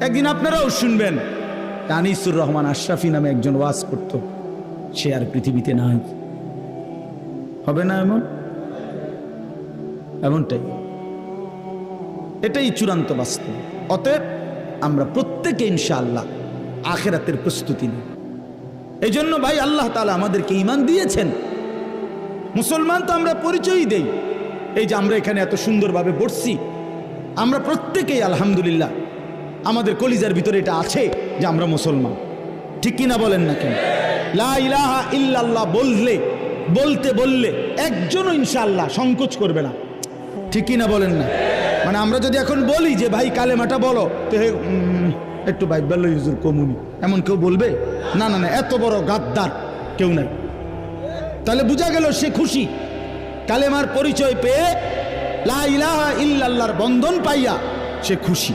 একদিন আপনারাও শুনবেন, আনিসুর রহমান আশরাফি নামে একজন ওয়াজ করত, সে আর পৃথিবীতে নাই। হবে না এমনটাই, এটাই চূড়ান্ত বাস্তব। অতএব আমরা প্রত্যেকে ইনশাআল্লাহ আখিরাতের প্রস্তুতি নিই। এই জন্য ভাই আল্লাহ তাআলা আমাদেরকে ঈমান দিয়েছেন। মুসলমান তো আমরা পরিচয়ই দেই, এই যে আমরা এখানে এত সুন্দরভাবে বসছি, আমরা প্রত্যেকেই আলহামদুলিল্লাহ আমাদের কলিজার ভিতরে এটা আছে যে আমরা মুসলমান। ঠিক কিনা বলেন না কেন? লা ইলাহা ইল্লাল্লাহ বললে একজনও ইনশাআল্লাহ সংকোচ করবে না। ঠিক কিনা বলেন না? মানে আমরা যদি এখন বলি যে ভাই কালেমাটা বলো, তো একটু বাইবেল হুজুর কমুনি, এমন কেউ বলবে না? না না, এত বড় গাদ্দার কেউ নাই। তাহলে বোঝা গেল সে খুশি, কালেমার পরিচয় পেয়ে লা ইলাহা ইল্লাল্লাহর বন্ধন পাইয়া সে খুশি।